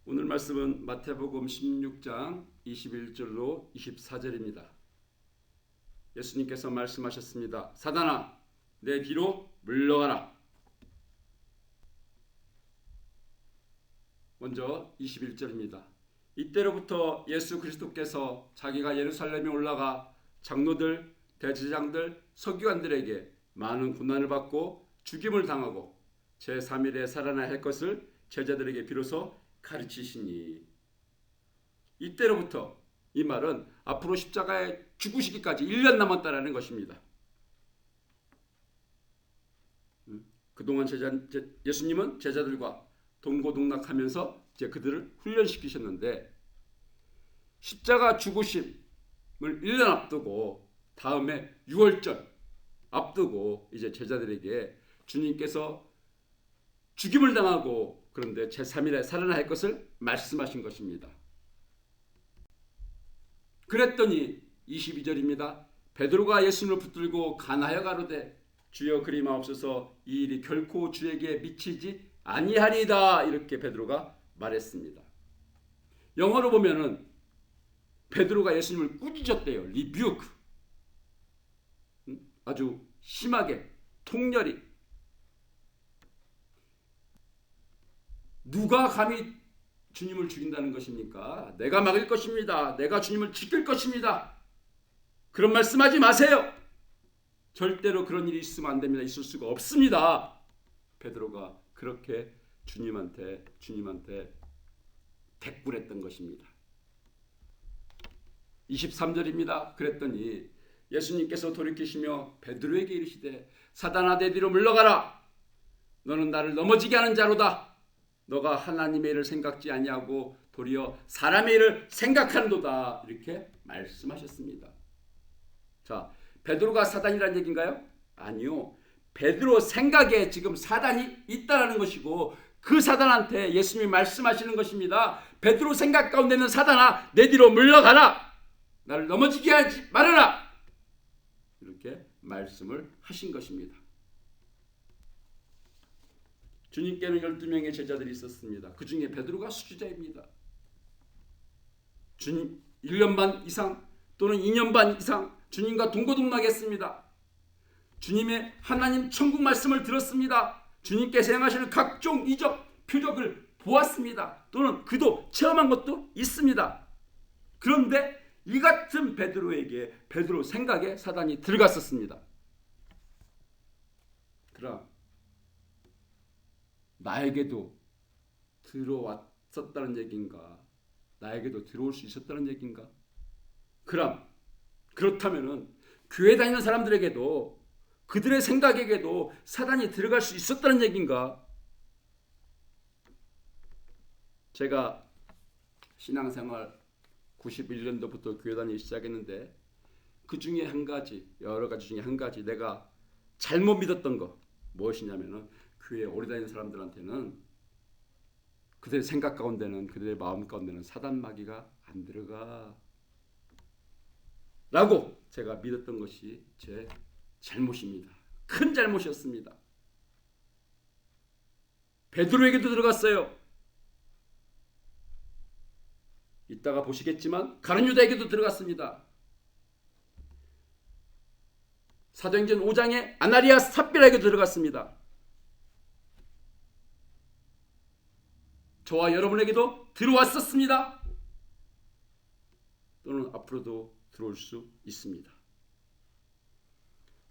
오늘 말씀은 마태복음 16장 21절로 24절입니다. 예수님께서 말씀하셨습니다. 사단아, 내 뒤로 물러가라. 먼저 21절입니다. 이때로부터 예수 그리스도께서 자기가 예루살렘에 올라가 장로들, 대제사장들, 서기관들에게 많은 고난을 받고 죽임을 당하고 제3일에 살아나야 할 것을 제자들에게 비로소 가르치시니. 이때로부터, 이 말은 앞으로 십자가에 죽으시기까지 1년 남았다라는 것입니다. 그동안 예수님은 제자들과 동고동락하면서 이제 그들을 훈련시키셨는데, 십자가 죽으심을 1년 앞두고 다음에 6월절 앞두고 이제 제자들에게 주님께서 죽임을 당하고 그런데 제3일에 살아나야 할 것을 말씀하신 것입니다. 그랬더니 22절입니다. 베드로가 예수님을 붙들고 간하여 가로되 주여 그리마옵소서, 이 일이 결코 주에게 미치지 아니하리이다. 이렇게 베드로가 말했습니다. 영어로 보면은 베드로가 예수님을 꾸짖었대요. 리뷰크. 아주 심하게, 통렬히. 누가 감히 주님을 죽인다는 것입니까? 내가 막을 것입니다. 내가 주님을 지킬 것입니다. 그런 말씀하지 마세요. 절대로 그런 일이 있으면 안 됩니다. 있을 수가 없습니다. 베드로가 그렇게 주님한테 대꾸했던 것입니다. 23절입니다. 그랬더니 예수님께서 돌이키시며 베드로에게 이르시되 사단아, 내 뒤로 물러가라. 너는 나를 넘어지게 하는 자로다. 너가 하나님의 일을 생각지 아니하고 도리어 사람의 일을 생각하는도다. 이렇게 말씀하셨습니다. 자, 베드로가 사단이라는 얘기인가요? 아니요. 베드로 생각에 지금 사단이 있다라는 것이고 그 사단한테 예수님이 말씀하시는 것입니다. 베드로 생각 가운데는 사단아, 내 뒤로 물러가라. 나를 넘어지게 하지 말아라. 이렇게 말씀을 하신 것입니다. 주님께는 12명의 제자들이 있었습니다. 그 중에 베드로가 수주자입니다. 주님 1년 반 이상 또는 2년 반 이상 주님과 동고동락했습니다. 주님의 하나님 천국 말씀을 들었습니다. 주님께서 행하시는 각종 이적, 표적을 보았습니다. 또는 그도 체험한 것도 있습니다. 그런데 이 같은 베드로 생각에 사단이 들어갔었습니다. 그러나 나에게도 들어왔었다는 얘기인가? 나에게도 들어올 수 있었다는 얘기인가? 그렇다면은 교회 다니는 사람들에게도 그들의 생각에게도 사단이 들어갈 수 있었다는 얘기인가? 제가 신앙생활 91년도부터 교회 다니기 시작했는데 그 중에 한 가지, 여러 가지 중에 한 가지 내가 잘못 믿었던 거 무엇이냐면은 교회에 오래 다니는 사람들한테는 그들의 생각 가운데는, 그들의 마음 가운데는 사단 마귀가 안 들어가 라고 제가 믿었던 것이 제 잘못입니다. 큰 잘못이었습니다. 베드로에게도 들어갔어요. 이따가 보시겠지만 가룟 유다에게도 들어갔습니다. 사도행전 5장에 아나리아 삽비라에게도 들어갔습니다. 저와 여러분에게도 들어왔었습니다. 또는 앞으로도 들어올 수 있습니다.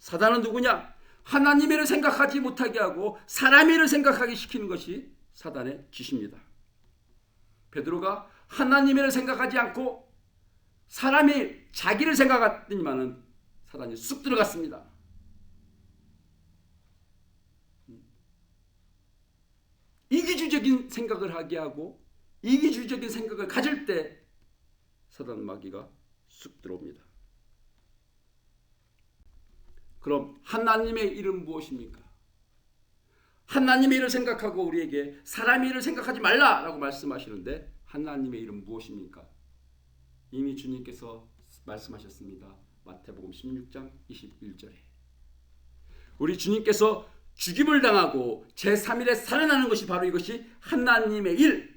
사단은 누구냐? 하나님의 일을 생각하지 못하게 하고 사람의 일을 생각하게 시키는 것이 사단의 짓입니다. 베드로가 하나님의 일을 생각하지 않고 사람의 자기를 생각하더니만은 사단이 쑥 들어갔습니다. 이기주의적인 생각을 하게 하고 이기주의적인 생각을 가질 때 사단 마귀가 쑥 들어옵니다. 그럼 하나님의 일은 무엇입니까? 하나님의 일을 생각하고 우리에게 사람의 일을 생각하지 말라라고 말씀하시는데 하나님의 일은 무엇입니까? 이미 주님께서 말씀하셨습니다. 마태복음 16장 21절에 우리 주님께서 죽임을 당하고 제3일에 살아나는 것이 바로 이것이 하나님의 일,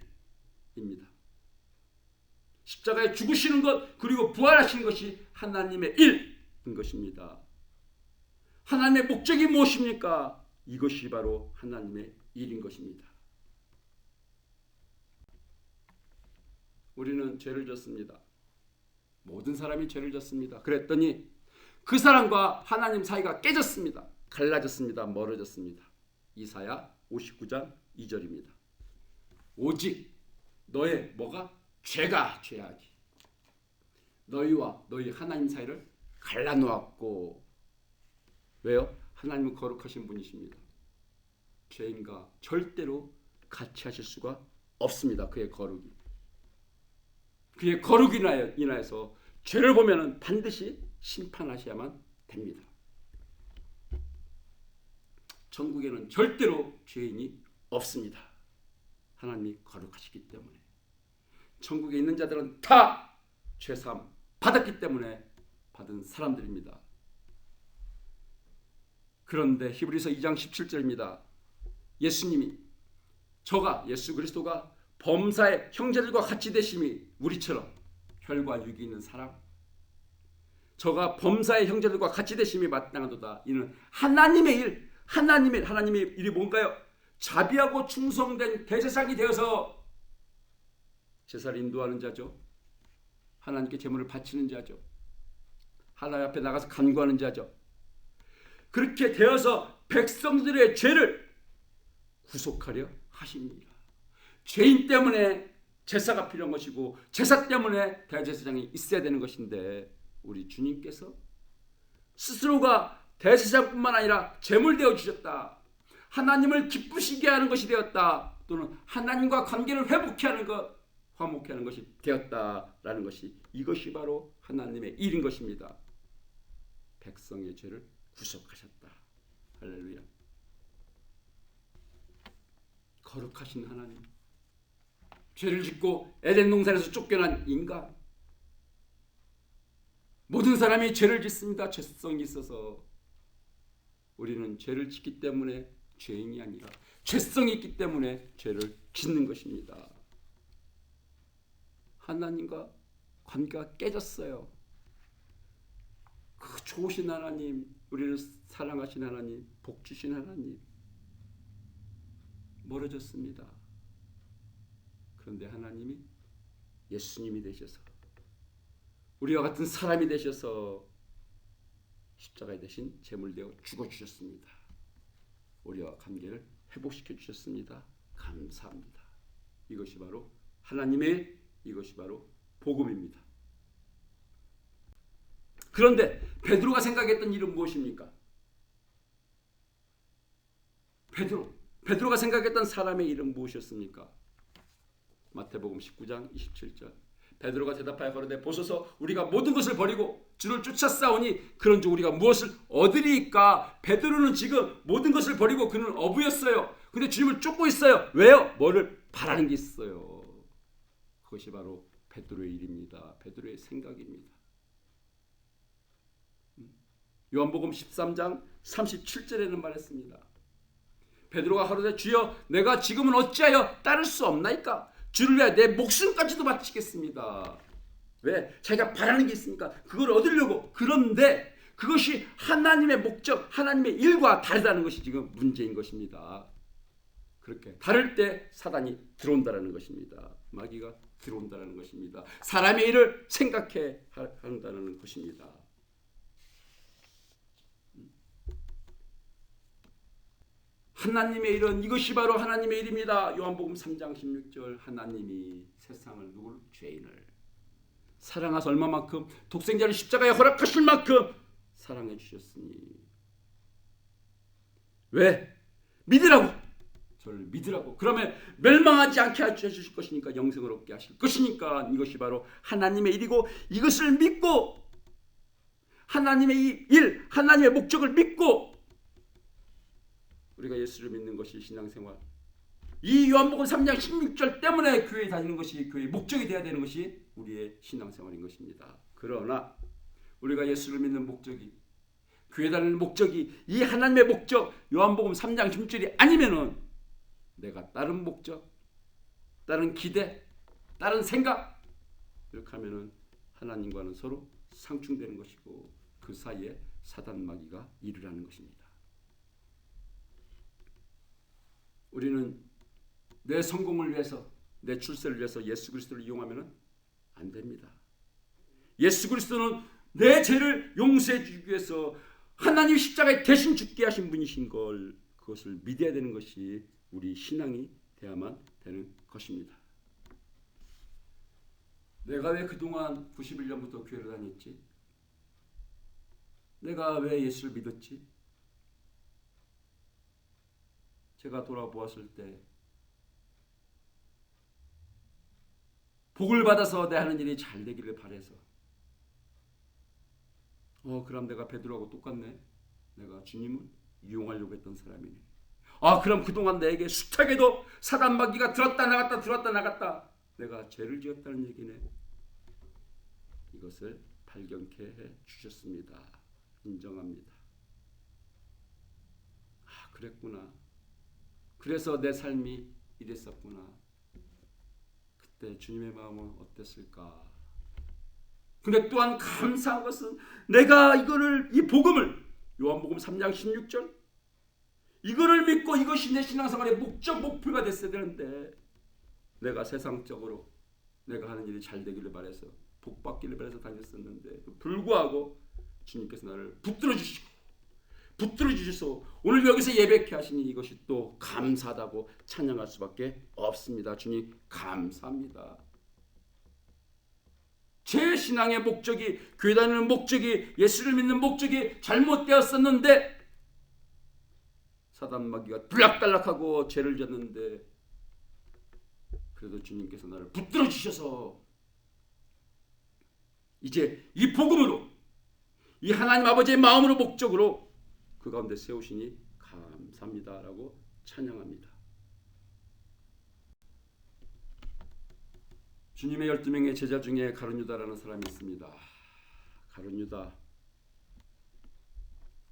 십자가에 죽으시는 것 그리고 부활하시는 것이 하나님의 일인 것입니다. 하나님의 목적이 무엇입니까? 이것이 바로 하나님의 일인 것입니다. 우리는 죄를 졌습니다. 모든 사람이 죄를 졌습니다. 그랬더니 그 사람과 하나님 사이가 깨졌습니다. 갈라졌습니다. 멀어졌습니다. 이사야 59장 2절입니다. 오직 너의 뭐가? 죄가 죄악이 너희와 너희 하나님 사이를 갈라놓았고. 왜요? 하나님은 거룩하신 분이십니다. 죄인과 절대로 같이 하실 수가 없습니다. 그의 거룩이. 그의 거룩이 인하여서 죄를 보면 반드시 심판하셔야만 됩니다. 천국에는 절대로 죄인이 없습니다. 하나님이 거룩하시기 때문에. 천국에 있는 자들은 다 죄사함 받았기 때문에 받은 사람들입니다. 그런데 히브리서 2장 17절입니다. 예수님이 예수 그리스도가 범사의 형제들과 같이 되심이 우리처럼 혈과 육이 있는 사람, 저가 범사의 형제들과 같이 되심이 마땅하도다. 이는 하나님의 일, 하나님의 일이 뭔가요? 자비하고 충성된 대제사장이 되어서 제사를 인도하는 자죠. 하나님께 제물을 바치는 자죠. 하나님 앞에 나가서 간구하는 자죠. 그렇게 되어서 백성들의 죄를 구속하려 하십니다. 죄인 때문에 제사가 필요한 것이고 제사 때문에 대제사장이 있어야 되는 것인데 우리 주님께서 스스로가 대제사장뿐만 아니라 제물되어 주셨다. 하나님을 기쁘시게 하는 것이 되었다. 또는 하나님과 관계를 회복케 하는 것, 화목케 하는 것이 되었다라는 것이 이것이 바로 하나님의 일인 것입니다. 백성의 죄를 구속하셨다. 할렐루야. 거룩하신 하나님, 죄를 짓고 에덴 동산에서 쫓겨난 인간, 모든 사람이 죄를 짓습니다. 죄성이 있어서. 우리는 죄를 짓기 때문에 죄인이 아니라 죄성이 있기 때문에 죄를 짓는 것입니다. 하나님과 관계가 깨졌어요. 그 좋으신 하나님, 우리를 사랑하신 하나님, 복 주신 하나님 멀어졌습니다. 그런데 하나님이 예수님이 되셔서 우리와 같은 사람이 되셔서 십자가에 대신 제물되어 죽어주셨습니다. 우리와 관계를 회복시켜 주셨습니다. 감사합니다. 이것이 바로 하나님의, 이것이 바로 복음입니다. 그런데 베드로가 생각했던 일은 무엇입니까? 베드로가 생각했던 사람의 일은 무엇이었습니까? 마태복음 19장 27절. 베드로가 대답하여 가로되 보소서 우리가 모든 것을 버리고 주를 쫓았사오니 그런즉 우리가 무엇을 얻으리이까? 베드로는 지금 모든 것을 버리고 그는 어부였어요. 근데 주님을 쫓고 있어요. 왜요? 뭐를 바라는 게 있어요. 그것이 바로 베드로의 일입니다. 베드로의 생각입니다. 요한복음 13장 37절에는 말했습니다. 베드로가 하루되 주여 내가 지금은 어찌하여 따를 수 없나이까? 주를 위하여 내 목숨까지도 바치겠습니다. 왜? 자기가 바라는 게 있으니까 그걸 얻으려고. 그런데 그것이 하나님의 목적, 하나님의 일과 다르다는 것이 지금 문제인 것입니다. 그렇게 다를 때 사단이 들어온다는 것입니다. 마귀가 들어온다는 것입니다. 사람의 일을 생각해 한다는 것입니다. 하나님의 일은 이것이 바로 하나님의 일입니다. 요한복음 3장 16절. 하나님이 세상을 누굴? 죄인을 사랑하사 얼마만큼 독생자를 십자가에 허락하실 만큼 사랑해 주셨으니. 왜? 믿으라고. 저를 믿으라고. 그러면 멸망하지 않게 해주실 것이니까, 영생을 얻게 하실 것이니까. 이것이 바로 하나님의 일이고 이것을 믿고 하나님의 일, 하나님의 목적을 믿고 우리가 예수를 믿는 것이 신앙생활. 이 요한복음 3장 16절 때문에 교회에 다니는 것이, 교회의 목적이 되어야 되는 것이 우리의 신앙생활인 것입니다. 그러나 우리가 예수를 믿는 목적이, 교회 다니는 목적이 이 하나님의 목적, 요한복음 3장 16절이 아니면은 내가 다른 목적, 다른 기대, 다른 생각, 이렇게 하면은 하나님과는 서로 상충되는 것이고 그 사이에 사단 마귀가 일을 하는 것입니다. 우리는 내 성공을 위해서, 내 출세를 위해서 예수 그리스도를 이용하면 안 됩니다. 예수 그리스도는 내 죄를 용서해 주기 위해서 하나님 십자가에 대신 죽게 하신 분이신 걸, 그것을 믿어야 되는 것이 우리 신앙이 되어야만 되는 것입니다. 내가 왜 그동안 91년부터 교회를 다녔지? 내가 왜 예수를 믿었지? 제가 돌아보았을 때 복을 받아서 내 하는 일이 잘 되기를 바라서 그럼 내가 베드로하고 똑같네. 내가 주님을 이용하려고 했던 사람이네. 그럼 그동안 내게 숱하게도 사단 마귀가 들었다 나갔다 들었다 나갔다 내가 죄를 지었다는 얘기네. 이것을 발견케 해 주셨습니다. 인정합니다. 그랬구나. 그래서 내 삶이 이랬었구나. 그때 주님의 마음은 어땠을까? 근데 또한 감사한 것은 내가 이 복음을, 요한복음 3장 16절, 이거를 믿고 이것이 내 신앙생활의 목적, 목표가 됐어야 되는데 내가 세상적으로 내가 하는 일이 잘 되기를 바라서 복 받기를 바라서 다녔었는데 불구하고 주님께서 나를 붙들어 주셔서 오늘 여기서 예배케 하시니 이것이 또 감사하다고 찬양할 수밖에 없습니다. 주님 감사합니다. 제 신앙의 목적이, 교회 다니는 목적이, 예수를 믿는 목적이 잘못되었었는데 사단 마귀가 들락달락하고 죄를 졌는데 그래도 주님께서 나를 붙들어 주셔서 이제 이 복음으로, 이 하나님 아버지의 마음으로, 목적으로 그 가운데 세우시니 감사합니다라고 찬양합니다. 주님의 12명의 제자 중에 가룟 유다라는 사람이 있습니다. 가룟 유다,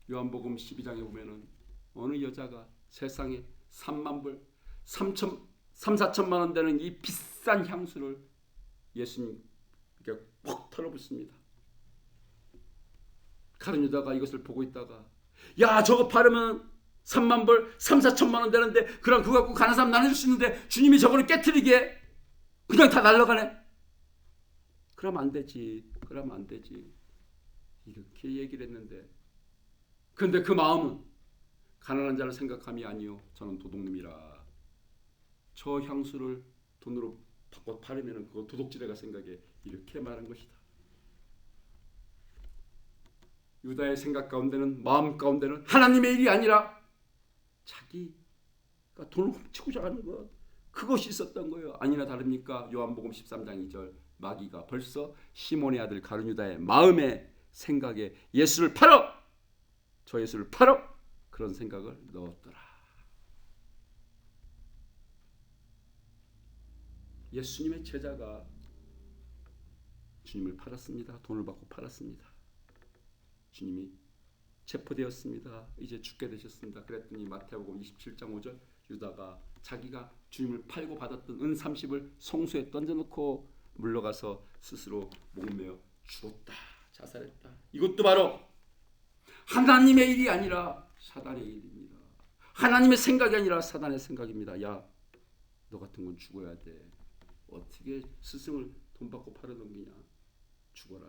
요한복음 12장에 보면은 어느 여자가 세상에 3만 불, 3,4천만 원 되는 이 비싼 향수를 예수님께 퍽 털어붓습니다. 가룟 유다가 이것을 보고 있다가 야, 저거 바르면 3만 불, 3,4천만 원 되는데 그럼 그거 갖고 가는 사람 나눠줄 수 있는데 주님이 저거를 깨트리게 그냥 다 날라가네. 그러면 안 되지. 이렇게 얘기를 했는데, 그런데 그 마음은 가난한 자를 생각함이 아니요 저는 도둑놈이라. 저 향수를 돈으로 바꿔 팔으면 그거 도둑질해가 생각에 이렇게 말한 것이다. 유다의 생각 가운데는, 마음 가운데는 하나님의 일이 아니라 자기가 돈을 훔치고자 하는 것, 그것이 있었던 거예요. 아니나 다릅니까? 요한복음 13장 2절, 마귀가 벌써 시몬의 아들 가룟 유다의 마음에, 생각에 예수를 팔어, 저 예수를 팔어, 그런 생각을 넣었더라. 예수님의 제자가 주님을 팔았습니다. 돈을 받고 팔았습니다. 주님이 체포되었습니다. 이제 죽게 되셨습니다. 그랬더니 마태복음 27장 5절, 유다가 자기가 주님을 팔고 받았던 은 30을 송수에 던져놓고 물러가서 스스로 목매어 죽었다. 자살했다. 이것도 바로 하나님의 일이 아니라 사단의 일입니다. 하나님의 생각이 아니라 사단의 생각입니다. 야, 너 같은 건 죽어야 돼. 어떻게 스승을 돈 받고 팔아넘기냐. 죽어라.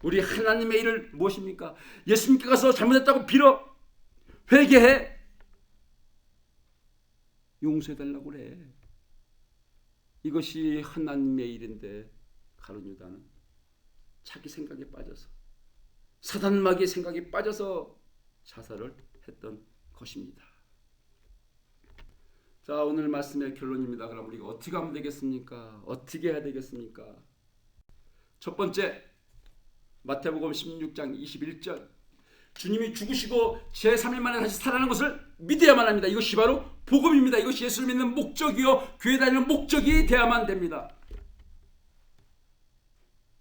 우리 하나님의 일을 무엇입니까? 예수님께 가서 잘못했다고 빌어, 회개해, 용서해달라고 그래. 이것이 하나님의 일인데 가룟 유다는 자기 생각에 빠져서, 사단 마귀의 생각에 빠져서 자살을 했던 것입니다. 자, 오늘 말씀의 결론입니다. 그럼 우리가 어떻게 하면 되겠습니까? 어떻게 해야 되겠습니까? 첫 번째, 마태복음 16장 21절, 주님이 죽으시고 제3일 만에 다시 살아나는 것을 믿어야만 합니다. 이것이 바로 복음입니다. 이것이 예수를 믿는 목적이요 교회 다니는 목적이 되어야만 됩니다.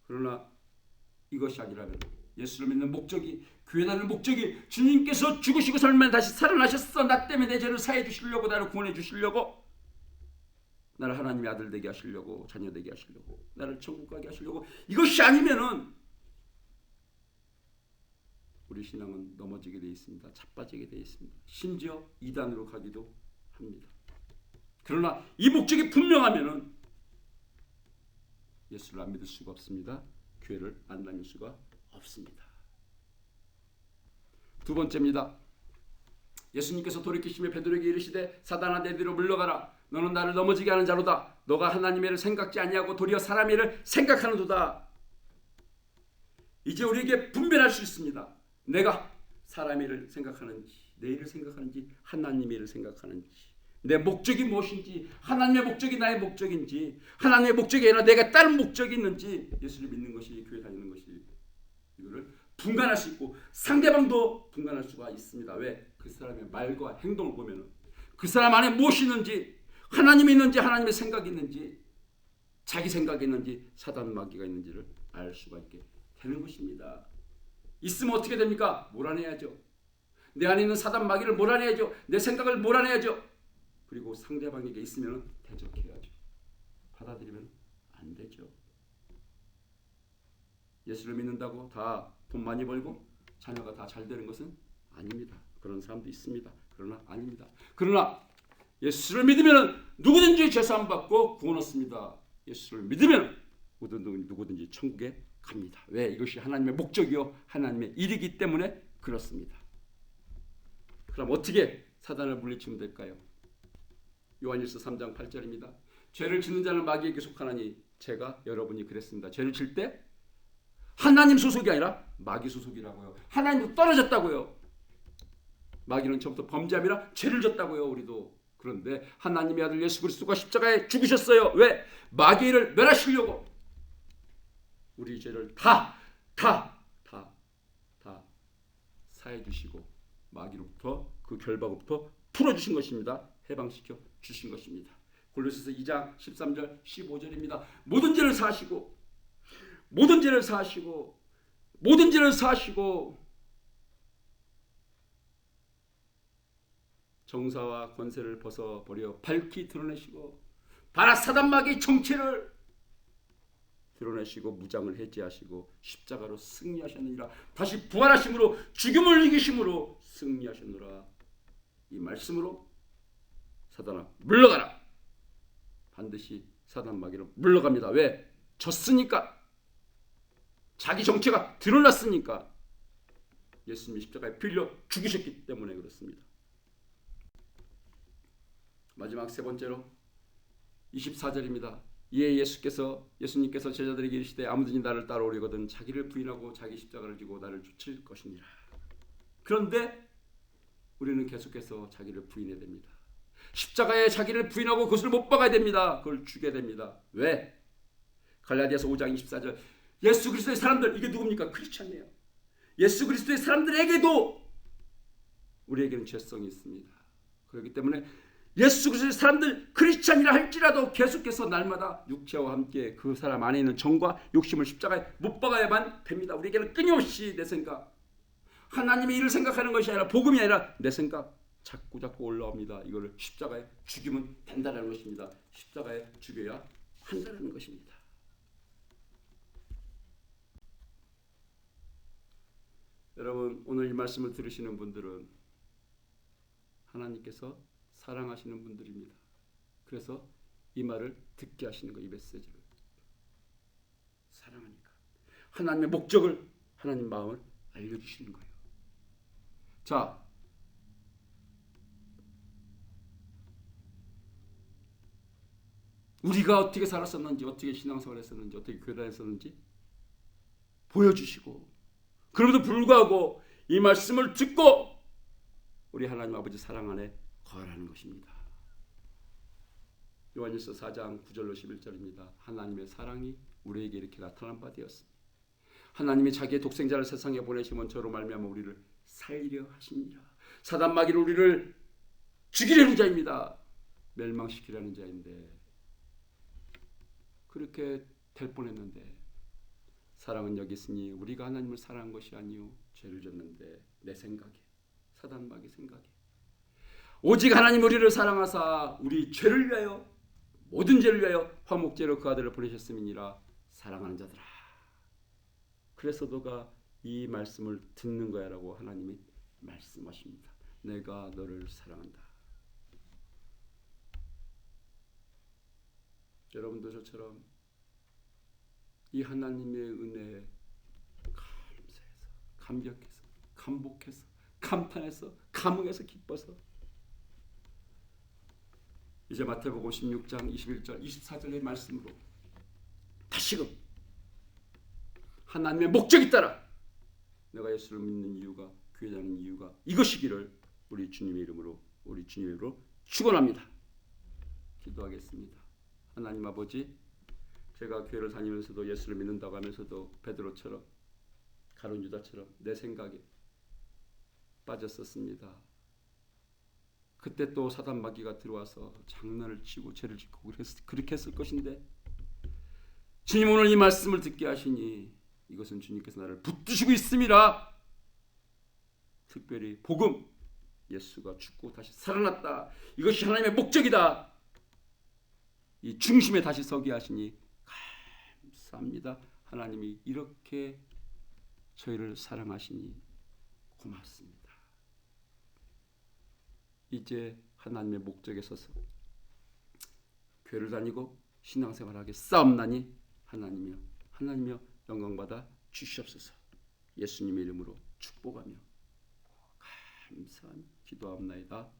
그러나 이것이 아니라면, 예수를 믿는 목적이, 교회 다니는 목적이 주님께서 죽으시고 3일 만에 다시 살아나셨어, 나 때문에 내 죄를 사해 주시려고, 나를 구원해 주시려고, 나를 하나님의 아들 되게 하시려고, 자녀 되게 하시려고, 나를 천국 가게 하시려고. 이것이 아니면은 우리 신앙은 넘어지게 되어 있습니다. 자빠지게 되어 있습니다. 심지어 이단으로 가기도 합니다. 그러나 이 목적이 분명하면은 예수를 안 믿을 수가 없습니다. 교회를 안 다닐 수가 없습니다. 두 번째입니다. 예수님께서 돌이키시며 베드로에게 이르시되 사단아 내 뒤로 물러가라. 너는 나를 넘어지게 하는 자로다. 너가 하나님의 일을 생각지 아니하고 도리어 사람의 일을 생각하는도다. 이제 우리에게 분별할 수 있습니다. 내가 사람의 일을 생각하는지, 내 일을 생각하는지, 하나님의 일을 생각하는지, 내 목적이 무엇인지, 하나님의 목적이 나의 목적인지, 하나님의 목적이 아니라 내가 다른 목적이 있는지, 예수를 믿는 것이, 교회 다니는 것이, 이거를 분간할 수 있고 상대방도 분간할 수가 있습니다. 왜? 그 사람의 말과 행동을 보면 그 사람 안에 무엇이 있는지, 하나님이 있는지, 하나님의 생각이 있는지, 자기 생각이 있는지, 사단 마귀가 있는지를 알 수가 있게 되는 것입니다. 있으면 어떻게 됩니까? 몰아내야죠. 내 안에 있는 사단 마귀를 몰아내야죠. 내 생각을 몰아내야죠. 그리고 상대방에게 있으면 대적해야죠. 받아들이면 안 되죠. 예수를 믿는다고 다 돈 많이 벌고 자녀가 다 잘 되는 것은 아닙니다. 그런 사람도 있습니다. 그러나 아닙니다. 그러나 예수를 믿으면 누구든지 죄사함 받고 구원 얻습니다. 예수를 믿으면 누구든지 천국에 갑니다. 왜? 이것이 하나님의 목적이요 하나님의 일이기 때문에 그렇습니다. 그럼 어떻게 사단을 물리치면 될까요? 요한일서 3장 8절입니다. 죄를 짓는 자는 마귀에게 속하나니 제가 여러분이 그랬습니다. 죄를 질 때 하나님 소속이 아니라 마귀 소속이라고요. 하나님도 떨어졌다고요. 마귀는 처음부터 범죄함이라 죄를 졌다고요. 우리도. 그런데 하나님의 아들 예수 그리스도가 십자가에 죽으셨어요. 왜? 마귀를 멸하시려고. 우리 죄를 다 사해 주시고 마귀로부터 그 결박으로부터 풀어주신 것입니다. 해방시켜 주신 것입니다. 골로새서 2장 13절 15절입니다. 모든 죄를 사하시고 정사와 권세를 벗어버려 밝히 드러내시고 바라 사단 마귀의 정체를 드러내시고 무장을 해제하시고 십자가로 승리하셨느니라. 다시 부활하심으로 죽음을 이기심으로 승리하셨노라. 이 말씀으로 사단아 물러가라. 반드시 사단 마귀로 물러갑니다. 왜? 졌으니까. 자기 정체가 드러났으니까. 예수님이 십자가에 빌려 죽으셨기 때문에 그렇습니다. 마지막 세 번째로 24절입니다. 이에 예수님께서 제자들에게 이르시되 아무든지 나를 따라오려거든 자기를 부인하고 자기 십자가를 지고 나를 쫓을 것이니라. 그런데 우리는 계속해서 자기를 부인해야 됩니다. 십자가에 자기를 부인하고 그것을 못 박아야 됩니다. 그걸 죽여야 됩니다. 왜? 갈라디아서 5장 24절 예수 그리스도의 사람들, 이게 누굽니까? 크리스찬이에요. 예수 그리스도의 사람들에게도 우리에게는 죄성이 있습니다. 그렇기 때문에 예수 그리스도의 사람들 크리스찬이라 할지라도 계속해서 날마다 육체와 함께 그 사람 안에 있는 정과 욕심을 십자가에 못 박아야만 됩니다. 우리에게는 끊임없이 내 생각, 하나님의 일을 생각하는 것이 아니라 복음이 아니라 내 생각 자꾸 올라옵니다. 이걸 십자가에 죽이면 된다는 것입니다. 십자가에 죽여야 한다는 것입니다. 여러분, 오늘 이 말씀을 들으시는 분들은 하나님께서 사랑하시는 분들입니다. 그래서 이 말을 듣게 하시는 거예요. 이 메시지를. 사랑하니까. 하나님의 목적을, 하나님 마음을 알려주시는 거예요. 자, 우리가 어떻게 살았었는지, 어떻게 신앙생활을 했었는지, 어떻게 교회 다녔었는지 보여주시고, 그럼에도 불구하고 이 말씀을 듣고 우리 하나님 아버지 사랑 안에 거하라는 것입니다. 요한일서 4장 9절로 11절입니다. 하나님의 사랑이 우리에게 이렇게 나타난 바 되었습니다. 하나님이 자기의 독생자를 세상에 보내시면 저로 말미암아 우리를 살리려 하십니다. 사단 마귀는 우리를 죽이려는 자입니다. 멸망시키려는 자인데 그렇게 될 뻔했는데 사랑은 여기 있으니 우리가 하나님을 사랑한 것이 아니요 죄를 졌는데 내 생각에 사단 마귀 생각에 오직 하나님 우리를 사랑하사 우리 죄를 위하여 모든 죄를 위하여 화목제로 그 아들을 보내셨음이니라. 사랑하는 자들아, 그래서 너가 이 말씀을 듣는 거야라고 하나님이 말씀하십니다. 내가 너를 사랑한다. 여러분도 저처럼 이 하나님의 은혜에 감사해서, 감격해서, 감복해서, 감탄해서, 감흥해서, 기뻐서 이제 마태복음 16장 21절 24절의 말씀으로 다시금 하나님의 목적에 따라 내가 예수를 믿는 이유가, 교회 다니는 이유가 이것이기를 우리 주님의 이름으로 축원합니다. 기도하겠습니다. 하나님 아버지, 제가 교회를 다니면서도 예수를 믿는다고 하면서도 베드로처럼 가룟 유다처럼 내 생각에 빠졌었습니다. 그때 또 사단 마귀가 들어와서 장난을 치고 죄를 짓고 그렇게 했을 것인데, 주님 오늘 이 말씀을 듣게 하시니 이것은 주님께서 나를 붙드시고 있음이라. 특별히 복음, 예수가 죽고 다시 살아났다, 이것이 하나님의 목적이다, 이 중심에 다시 서게 하시니 감사합니다. 하나님이 이렇게 저희를 사랑하시니 고맙습니다. 이제 하나님의 목적에 서서 교회를 다니고 신앙생활하게 싸움나니 하나님이여 영광받아 주시옵소서. 예수님의 이름으로 축복하며 감사하며 기도하옵나이다.